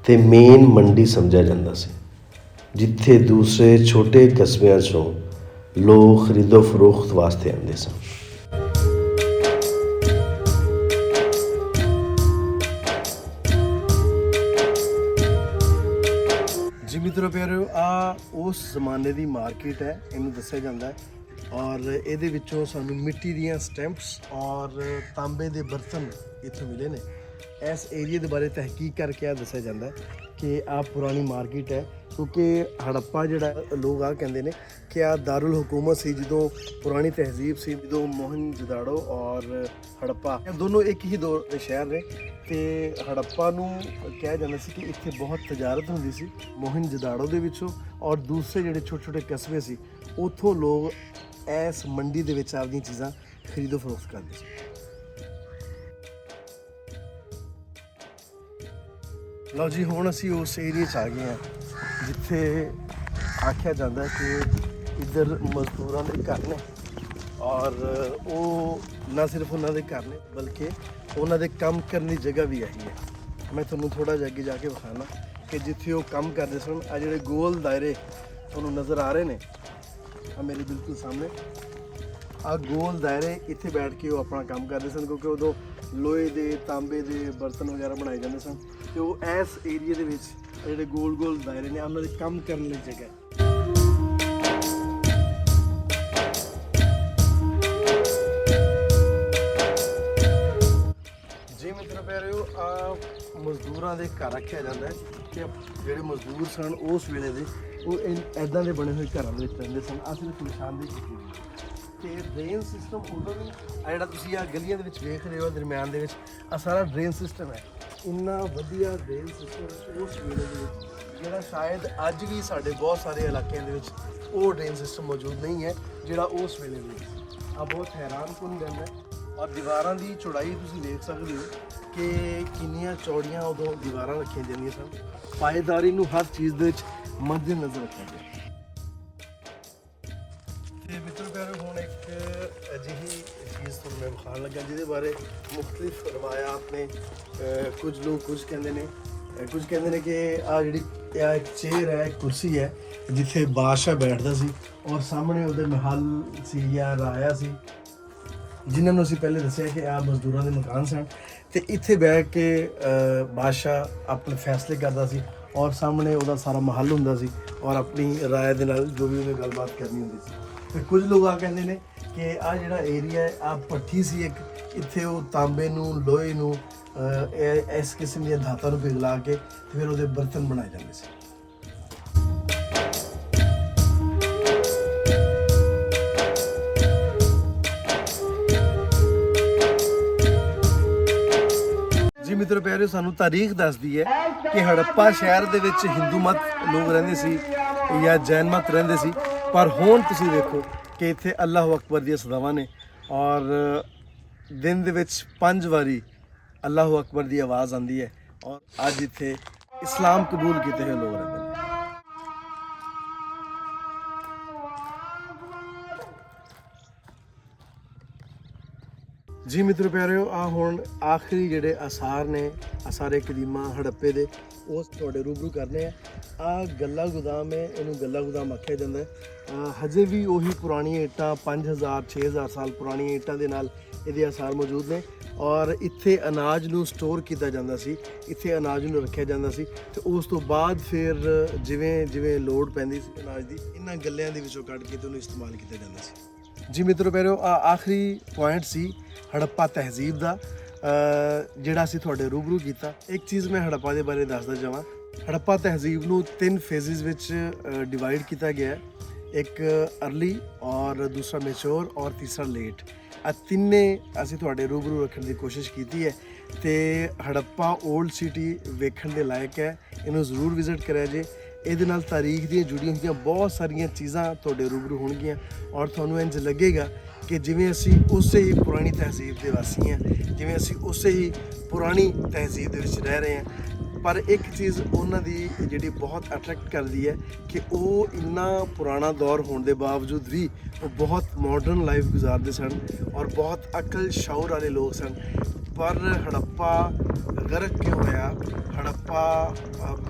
B: ਤੇ ਮੇਨ ਮੰਡੀ ਸਮਝਿਆ ਜਾਂਦਾ ਸੀ, ਜਿੱਥੇ ਦੂਸਰੇ ਛੋਟੇ ਕਸਬਿਆਂ 'ਚੋਂ ਲੋਕ ਖਰੀਦੋ ਫਰੋਖਤ ਵਾਸਤੇ ਆਉਂਦੇ ਸਨ।
A: ਜੀ ਮਿੱਤਰੋ ਪਿਆਰਿਓ, ਆ ਉਸ ਜ਼ਮਾਨੇ ਦੀ ਮਾਰਕੀਟ ਹੈ, ਇਹਨੂੰ ਦੱਸਿਆ ਜਾਂਦਾ ਹੈ। ਔਰ ਇਹਦੇ ਵਿੱਚੋਂ ਸਾਨੂੰ ਮਿੱਟੀ ਦੀਆਂ ਸਟੈਂਪਸ ਔਰ ਤਾਂਬੇ ਦੇ ਬਰਤਨ ਇੱਥੋਂ ਮਿਲੇ ਨੇ। ਇਸ ਏਰੀਏ ਦੇ ਬਾਰੇ ਤਹਿਕੀਕ ਕਰਕੇ ਆ ਦੱਸਿਆ ਜਾਂਦਾ ਹੈ ਕਿ ਆ ਪੁਰਾਣੀ ਮਾਰਕੀਟ ਹੈ, ਕਿਉਂਕਿ ਹੜੱਪਾ ਜਿਹੜਾ ਲੋਕ ਆ ਕਹਿੰਦੇ ਨੇ ਕਿ ਆ ਦਾਰੁਲ ਹਕੂਮਤ ਸੀ, ਜਦੋਂ ਪੁਰਾਣੀ ਤਹਿਜ਼ੀਬ ਸੀ, ਜਦੋਂ ਮੋਹਨਜੋਦਾੜੋ ਔਰ ਹੜੱਪਾ ਇਹ ਦੋਨੋਂ ਇੱਕ ਹੀ ਦੌਰ ਦੇ ਸ਼ਹਿਰ ਨੇ। ਤੇ ਹੜੱਪਾ ਨੂੰ ਕਿਹਾ ਜਾਂਦਾ ਸੀ ਕਿ ਇੱਥੇ ਬਹੁਤ ਤਜਾਰਤ ਹੁੰਦੀ ਸੀ ਮੋਹਨਜੋਦਾੜੋ ਦੇ ਵਿੱਚੋਂ, ਔਰ ਦੂਸਰੇ ਜਿਹੜੇ ਛੋਟੇ ਛੋਟੇ ਕਸਬੇ ਸੀ ਉੱਥੋਂ ਲੋਕ ਇਸ ਮੰਡੀ ਦੇ ਵਿੱਚ ਆਪਦੀਆਂ ਚੀਜ਼ਾਂ ਖਰੀਦੋ ਫਰੋਖਤ ਕਰਦੇ ਸੀ। ਲਓ ਜੀ, ਹੁਣ ਅਸੀਂ ਉਸ ਏਰੀਏ 'ਚ ਆ ਗਏ ਹਾਂ ਜਿੱਥੇ ਆਖਿਆ ਜਾਂਦਾ ਕਿ ਇੱਧਰ ਮਜ਼ਦੂਰਾਂ ਦੇ ਘਰ ਨੇ, ਔਰ ਉਹ ਨਾ ਸਿਰਫ ਉਹਨਾਂ ਦੇ ਘਰ ਨੇ ਬਲਕਿ ਉਹਨਾਂ ਦੇ ਕੰਮ ਕਰਨ ਦੀ ਜਗ੍ਹਾ ਵੀ ਆਹੀ ਹੈ। ਮੈਂ ਤੁਹਾਨੂੰ ਥੋੜ੍ਹਾ ਜਿਹਾ ਅੱਗੇ ਜਾ ਕੇ ਵਿਖਾਉਣਾ ਕਿ ਜਿੱਥੇ ਉਹ ਕੰਮ ਕਰਦੇ ਸਨ। ਆ ਜਿਹੜੇ ਗੋਲ ਦਾਇਰੇ ਤੁਹਾਨੂੰ ਨਜ਼ਰ ਆ ਰਹੇ ਨੇ ਆ ਮੇਰੇ ਬਿਲਕੁਲ ਸਾਹਮਣੇ, ਆ ਗੋਲ ਦਾਇਰੇ, ਇੱਥੇ ਬੈਠ ਕੇ ਉਹ ਆਪਣਾ ਕੰਮ ਕਰਦੇ ਸਨ, ਕਿਉਂਕਿ ਉਦੋਂ ਲੋਹੇ ਦੇ ਤਾਂਬੇ ਦੇ ਬਰਤਨ ਵਗੈਰਾ ਬਣਾਏ ਜਾਂਦੇ ਸਨ। ਤੇ ਉਹ ਇਸ ਏਰੀਏ ਦੇ ਵਿੱਚ ਜਿਹੜੇ ਗੋਲ ਗੋਲ ਦਾਇਰੇ ਨੇ ਉਹਨਾਂ ਦੇ ਕੰਮ ਕਰਨ ਲਈ ਜਗ੍ਹਾ ਹੈ। ਜੀ ਮਿੱਤਰੋ ਪਿਆਰਿਓ, ਆ ਮਜ਼ਦੂਰਾਂ ਦੇ ਘਰ ਰੱਖਿਆ ਜਾਂਦਾ ਹੈ ਕਿ ਜਿਹੜੇ ਮਜ਼ਦੂਰ ਸਨ ਉਸ ਵੇਲੇ ਦੇ ਉਹ ਇੱਦਾਂ ਦੇ ਬਣੇ ਹੋਏ ਘਰਾਂ ਦੇ ਵਿੱਚ ਰਹਿੰਦੇ ਸਨ। ਆ ਸਿਰਫ ਨਿਸ਼ਾਨਦੇਹੀ ਕੀਤੀ ਗਈ ਤੇ ਡਰੇਨ ਸਿਸਟਮ ਉਦੋਂ ਵੀ ਆ ਜਿਹੜਾ ਤੁਸੀਂ ਆ ਗਲੀਆਂ ਦੇ ਵਿੱਚ ਵੇਖ ਰਹੇ ਹੋ ਦਰਮਿਆਨ ਦੇ ਵਿੱਚ, ਆ ਸਾਰਾ ਡਰੇਨ ਸਿਸਟਮ ਹੈ। ਇੰਨਾ ਵਧੀਆ ਡਰੇਨ ਸਿਸਟਮ ਉਸ ਵੇਲੇ ਦੇ ਵਿੱਚ, ਜਿਹੜਾ ਸ਼ਾਇਦ ਅੱਜ ਵੀ ਸਾਡੇ ਬਹੁਤ ਸਾਰੇ ਇਲਾਕਿਆਂ ਦੇ ਵਿੱਚ ਉਹ ਡਰੇਨ ਸਿਸਟਮ ਮੌਜੂਦ ਨਹੀਂ ਹੈ ਜਿਹੜਾ ਉਸ ਵੇਲੇ ਦੇ ਵਿੱਚ। ਆ ਬਹੁਤ ਹੈਰਾਨਕੁਨ ਗੱਲ ਹੈ। ਔਰ ਦੀਵਾਰਾਂ ਦੀ ਚੌੜਾਈ ਤੁਸੀਂ ਦੇਖ ਸਕਦੇ ਹੋ ਕਿ ਕਿੰਨੀਆਂ ਚੌੜੀਆਂ ਉਦੋਂ ਦੀਵਾਰਾਂ ਰੱਖੀਆਂ ਜਾਂਦੀਆਂ ਸਨ। ਪਾਏਦਾਰੀ ਨੂੰ ਹਰ ਚੀਜ਼ ਦੇ ਵਿੱਚ ਮੱਦੇ ਨਜ਼ਰ ਰੱਖਿਆ ਗਿਆ। ਤੇ ਮਿੱਤਰ ਪਿਆਰੇ, ਹੁਣ ਇੱਕ ਅਜਿਹੀ ਚੀਜ਼ ਤੁਹਾਨੂੰ ਮੈਂ ਵਿਖਾਉਣ ਲੱਗਾ ਜਿਹਦੇ ਬਾਰੇ ਮੁਖਤਲਿਫ ਰਵਾਇਤ ਨੇ। ਕੁਝ ਲੋਕ ਕੁਝ ਕਹਿੰਦੇ ਨੇ ਕਿ ਆ ਜਿਹੜੀ ਇਹ ਇੱਕ ਚੇਅਰ ਹੈ, ਇੱਕ ਕੁਰਸੀ ਹੈ ਜਿੱਥੇ ਬਾਦਸ਼ਾਹ ਬੈਠਦਾ ਸੀ, ਔਰ ਸਾਹਮਣੇ ਉਹਦੇ ਮਹਿਲ ਸੀ ਜਾਂ ਰਾਇਆ ਸੀ, ਜਿਨ੍ਹਾਂ ਨੂੰ ਅਸੀਂ ਪਹਿਲੇ ਦੱਸਿਆ ਕਿ ਆ ਮਜ਼ਦੂਰਾਂ ਦੇ ਮਕਾਨ ਸਨ। ਤੇ ਇੱਥੇ ਬੈਠ ਕੇ ਬਾਦਸ਼ਾਹ ਆਪਣੇ ਫੈਸਲੇ ਕਰਦਾ ਸੀ, ਔਰ ਸਾਹਮਣੇ ਉਹਦਾ ਸਾਰਾ ਮਹੱਲ ਹੁੰਦਾ ਸੀ, ਔਰ ਆਪਣੀ ਰਾਏ ਦੇ ਨਾਲ ਜੋ ਵੀ ਉਹਨੇ ਗੱਲਬਾਤ ਕਰਨੀ ਹੁੰਦੀ ਸੀ। ਤੇ ਕੁਝ ਲੋਕ ਆ ਕਹਿੰਦੇ ਨੇ ਕਿ ਆ ਜਿਹੜਾ ਏਰੀਆ ਹੈ ਆ ਭੱਠੀ ਸੀ ਇੱਕ, ਇੱਥੇ ਉਹ ਤਾਂਬੇ ਨੂੰ, ਲੋਹੇ ਨੂੰ, ਇਸ ਕਿਸਮ ਦੀਆਂ ਧਾਤਾਂ ਨੂੰ ਪਿਘਲਾ ਕੇ ਤੇ ਫਿਰ ਉਹਦੇ ਬਰਤਨ ਬਣਾਏ ਜਾਂਦੇ ਸੀ। ਜੀ ਮਿੱਤਰੋ ਪਿਆਰਿਓ, ਸਾਨੂੰ ਤਾਰੀਖ ਦੱਸਦੀ ਹੈ ਕਿ ਹੜੱਪਾ ਸ਼ਹਿਰ ਦੇ ਵਿੱਚ ਹਿੰਦੂ ਮਤ ਲੋਕ ਰਹਿੰਦੇ ਸੀ ਜਾਂ ਜੈਨ ਮਤ ਰਹਿੰਦੇ ਸੀ, ਪਰ ਹੁਣ ਤੁਸੀਂ ਦੇਖੋ ਕਿ ਇੱਥੇ ਅੱਲਾਹੁ ਅਕਬਰ ਦੀਆਂ ਸਦਾਵਾਂ ਨੇ, ਔਰ ਦਿਨ ਦੇ ਵਿੱਚ 5 ਵਾਰੀ ਅੱਲਾਹੁ ਅਕਬਰ ਦੀ ਆਵਾਜ਼ ਆਉਂਦੀ ਹੈ, ਔਰ ਅੱਜ ਇੱਥੇ ਇਸਲਾਮ ਕਬੂਲ ਕੀਤੇ ਹੋਏ ਲੋਕ ਰਹਿੰਦੇ ਨੇ। ਜੀ ਮਿੱਤਰੋ ਪਿਆਰਿਓ, ਆ ਹੁਣ ਆਖਰੀ ਜਿਹੜੇ ਆਸਾਰ ਨੇ, ਆਸਾਰੇ ਕਦੀਮਾ ਹੜੱਪੇ ਦੇ, ਉਹ ਤੁਹਾਡੇ ਰੂਬਰੂ ਕਰਨੇ ਆ। ਆ ਗੱਲਾ ਗੁਦਾਮ ਹੈ, ਇਹਨੂੰ ਗੱਲਾ ਗੁਦਾਮ ਆਖਿਆ ਜਾਂਦਾ ਹੈ। ਹਜੇ ਵੀ ਉਹੀ ਪੁਰਾਣੀਆਂ ਇੱਟਾਂ, 5000 6000 ਸਾਲ ਪੁਰਾਣੀਆਂ ਇੱਟਾਂ ਦੇ ਨਾਲ ਇਹਦੇ ਆਸਾਰ ਮੌਜੂਦ ਨੇ। ਔਰ ਇੱਥੇ ਅਨਾਜ ਨੂੰ ਸਟੋਰ ਕੀਤਾ ਜਾਂਦਾ ਸੀ, ਇੱਥੇ ਅਨਾਜ ਨੂੰ ਰੱਖਿਆ ਜਾਂਦਾ ਸੀ, ਤੇ ਉਸ ਤੋਂ ਬਾਅਦ ਫਿਰ ਜਿਵੇਂ ਜਿਵੇਂ ਲੋੜ ਪੈਂਦੀ ਸੀ ਅਨਾਜ ਦੀ, ਇਹਨਾਂ ਗੱਲਿਆਂ ਦੇ ਵਿੱਚੋਂ ਕੱਢ ਕੇ ਤੇ ਉਹਨੂੰ ਇਸਤੇਮਾਲ ਕੀਤਾ ਜਾਂਦਾ ਸੀ। ਜੀ ਮਿੱਤਰੋ ਪਿਆਰਿਓ, ਆਖਰੀ ਪੁਆਇੰਟ ਸੀ ਹੜੱਪਾ ਤਹਿਜ਼ੀਬ ਦਾ, ਜਿਹੜਾ ਅਸੀਂ ਤੁਹਾਡੇ ਰੂਬਰੂ ਕੀਤਾ। ਇੱਕ ਚੀਜ਼ ਮੈਂ ਹੜੱਪਾ ਦੇ ਬਾਰੇ ਦੱਸਦਾ ਜਾਵਾਂ। ਹੜੱਪਾ ਤਹਿਜ਼ੀਬ ਨੂੰ 3 ਫੇਜ਼ਿਸ ਵਿੱਚ ਡਿਵਾਈਡ ਕੀਤਾ ਗਿਆ ਹੈ। ਇੱਕ ਅਰਲੀ, ਔਰ ਦੂਸਰਾ ਮੈਚੋਰ, ਔਰ ਤੀਸਰਾ ਲੇਟ। ਆ ਤਿੰਨੇ ਅਸੀਂ ਤੁਹਾਡੇ ਰੂਬਰੂ ਰੱਖਣ ਦੀ ਕੋਸ਼ਿਸ਼ ਕੀਤੀ ਹੈ। ਤੇ ਹੜੱਪਾ 올ਡ ਸਿਟੀ ਵੇਖਣ ਦੇ ਲਾਇਕ ਹੈ, ਇਹਨੂੰ ਜ਼ਰੂਰ ਵਿਜ਼ਿਟ ਕਰਿਆ ਜੇ। ਇਹਦੇ ਨਾਲ ਤਾਰੀਖ ਦੀਆਂ ਜੁੜੀਆਂ ਹੋਈਆਂ ਬਹੁਤ ਸਾਰੀਆਂ ਚੀਜ਼ਾਂ ਤੁਹਾਡੇ ਰੂਬਰੂ ਹੋਣਗੀਆਂ, ਔਰ ਤੁਹਾਨੂੰ ਇੰਝ ਲੱਗੇਗਾ ਕਿ ਜਿਵੇਂ ਅਸੀਂ ਉਸੇ ਹੀ ਪੁਰਾਣੀ ਤਹਿਜ਼ੀਬ ਦੇ ਵਾਸੀ ਹਾਂ, ਜਿਵੇਂ ਅਸੀਂ ਉਸੇ ਹੀ ਪੁਰਾਣੀ ਤਹਿਜ਼ੀਬ ਦੇ ਵਿੱਚ ਰਹਿ ਰਹੇ ਹਾਂ। ਪਰ ਇੱਕ ਚੀਜ਼ ਉਹਨਾਂ ਦੀ ਜਿਹੜੀ ਬਹੁਤ ਅਟਰੈਕਟ ਕਰਦੀ ਹੈ ਕਿ ਉਹ ਇੰਨਾ ਪੁਰਾਣਾ ਦੌਰ ਹੋਣ ਦੇ ਬਾਵਜੂਦ ਵੀ ਉਹ ਬਹੁਤ ਮਾਡਰਨ ਲਾਈਫ ਗੁਜ਼ਾਰਦੇ ਸਨ ਔਰ ਬਹੁਤ ਅਕਲ ਸ਼ਾਉਰ ਵਾਲੇ ਲੋਕ ਸਨ। ਪਰ ਹੜੱਪਾ ਗਰਕ ਕਿਉਂ ਹੋਇਆ, ਹੜੱਪਾ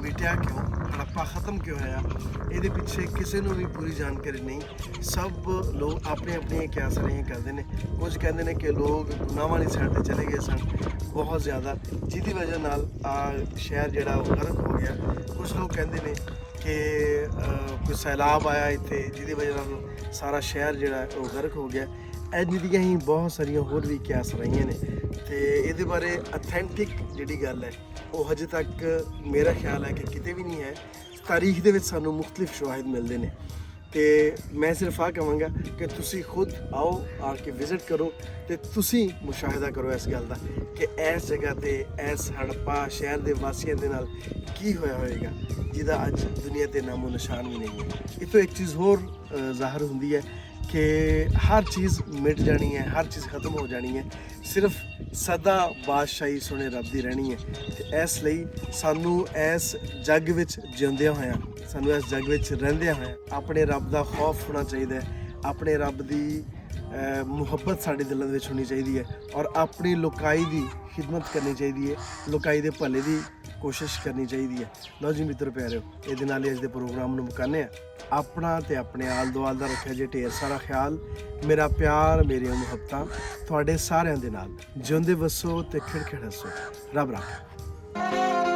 A: ਮਿਟਿਆ ਕਿਉਂ, ਹੜੱਪਾ ਖਤਮ ਕਿਉਂ ਹੋਇਆ, ਇਹਦੇ ਪਿੱਛੇ ਕਿਸੇ ਨੂੰ ਵੀ ਪੂਰੀ ਜਾਣਕਾਰੀ ਨਹੀਂ। ਸਭ ਲੋਕ ਆਪਣੇ ਆਪਣੇ ਕਿਆਸ ਰਹੀਆਂ ਕਰਦੇ ਨੇ। ਕੁਝ ਕਹਿੰਦੇ ਨੇ ਕਿ ਲੋਕ ਗੁਨਾਹਾਂ ਵਾਲੀ ਸਾਈਡ 'ਤੇ ਚਲੇ ਗਏ ਸਨ ਬਹੁਤ ਜ਼ਿਆਦਾ, ਜਿਹਦੀ ਵਜ੍ਹਾ ਨਾਲ ਸ਼ਹਿਰ ਜਿਹੜਾ ਉਹ ਗਰਕ ਹੋ ਗਿਆ। ਕੁਝ ਲੋਕ ਕਹਿੰਦੇ ਨੇ ਕਿ ਕੋਈ ਸੈਲਾਬ ਆਇਆ ਇੱਥੇ, ਜਿਹਦੀ ਵਜ੍ਹਾ ਨਾਲ ਸਾਰਾ ਸ਼ਹਿਰ ਜਿਹੜਾ ਉਹ ਗਰਕ ਹੋ ਗਿਆ। ਇੰਝ ਦੀਆਂ ਹੀ ਬਹੁਤ ਸਾਰੀਆਂ ਹੋਰ ਵੀ ਕਿਆਸ ਰਹੀਆਂ ਨੇ ਤੇ ਇਹਦੇ ਬਾਰੇ ਅਥੈਂਟਿਕ ਜਿਹੜੀ ਗੱਲ ਹੈ ਉਹ ਹਜੇ ਤੱਕ ਮੇਰਾ ਖਿਆਲ ਹੈ ਕਿ ਕਿਤੇ ਵੀ ਨਹੀਂ ਹੈ। ਤਾਰੀਖ ਦੇ ਵਿੱਚ ਸਾਨੂੰ ਮੁਖਤਲਿਫ ਸ਼ਵਾਹਿਦ ਮਿਲਦੇ ਨੇ ਤੇ ਮੈਂ ਸਿਰਫ ਆ ਕਹਾਂਗਾ ਕਿ ਤੁਸੀਂ ਖੁਦ ਆਓ, ਆ ਕੇ ਵਿਜ਼ਿਟ ਕਰੋ ਤੇ ਤੁਸੀਂ ਮੁਸ਼ਾਹਿਦਾ ਕਰੋ ਇਸ ਗੱਲ ਦਾ ਕਿ ਇਸ ਜਗ੍ਹਾ ਤੇ ਇਸ ਹੜੱਪਾ ਸ਼ਹਿਰ ਦੇ ਵਾਸੀਆਂ ਦੇ ਨਾਲ ਕੀ ਹੋਇਆ ਹੋਵੇਗਾ ਜਿਹਦਾ ਅੱਜ ਦੁਨੀਆ ਤੇ ਨਾਮੋ ਨਿਸ਼ਾਨ ਵੀ ਨਹੀਂ ਹੈ। ਇਹ ਤੋਂ ਇੱਕ ਚੀਜ਼ ਹੋਰ ਜ਼ਾਹਰ ਹੁੰਦੀ ਹੈ ਕਿ ਹਰ ਚੀਜ਼ ਮਿਟ ਜਾਣੀ ਹੈ, ਹਰ ਚੀਜ਼ ਖਤਮ ਹੋ ਜਾਣੀ ਹੈ, ਸਿਰਫ ਸਦਾ ਬਾਦਸ਼ਾਹੀ ਸੁਣੇ ਰੱਬ ਦੀ ਰਹਿਣੀ ਹੈ। ਤੇ ਇਸ ਲਈ ਸਾਨੂੰ ਇਸ ਜੱਗ ਵਿੱਚ ਜਿਉਂਦਿਆਂ ਹੋਇਆਂ, ਸਾਨੂੰ ਇਸ ਜੱਗ ਵਿੱਚ ਰਹਿੰਦਿਆਂ ਹੋਇਆਂ ਆਪਣੇ ਰੱਬ ਦਾ ਖੌਫ ਹੋਣਾ ਚਾਹੀਦਾ ਹੈ, ਆਪਣੇ ਰੱਬ ਦੀ ਮੁਹੱਬਤ ਸਾਡੇ ਦਿਲਾਂ ਦੇ ਵਿੱਚ ਹੋਣੀ ਚਾਹੀਦੀ ਹੈ ਔਰ ਆਪਣੀ ਲੋਕਾਈ ਦੀ ਖਿਦਮਤ ਕਰਨੀ ਚਾਹੀਦੀ ਹੈ, ਲੋਕਾਈ ਦੇ ਭਲੇ ਦੀ ਕੋਸ਼ਿਸ਼ ਕਰਨੀ ਚਾਹੀਦੀ ਹੈ। ਲਓ ਜੀ ਮਿੱਤਰ ਪਿਆਰਿਓ, ਇਹਦੇ ਨਾਲ ਹੀ ਅੱਜ ਦੇ ਪ੍ਰੋਗਰਾਮ ਨੂੰ ਮੁਕਾਉਂਦੇ ਹਾਂ। ਆਪਣਾ ਤੇ ਆਪਣੇ ਆਲ ਦੁਆਲ ਦਾ ਰੱਖਿਆ ਜੇ ਢੇਰ ਸਾਰਾ ਖਿਆਲ। ਮੇਰਾ ਪਿਆਰ, ਮੇਰੀਆਂ ਮੁਹੱਬਤਾਂ ਤੁਹਾਡੇ ਸਾਰਿਆਂ ਦੇ ਨਾਲ। ਜਿਉਂਦੇ ਵਸੋ ਤੇ ਖਿੜਖਿੜ ਹੱਸੋ। ਰੱਬ ਰਾਖਾ।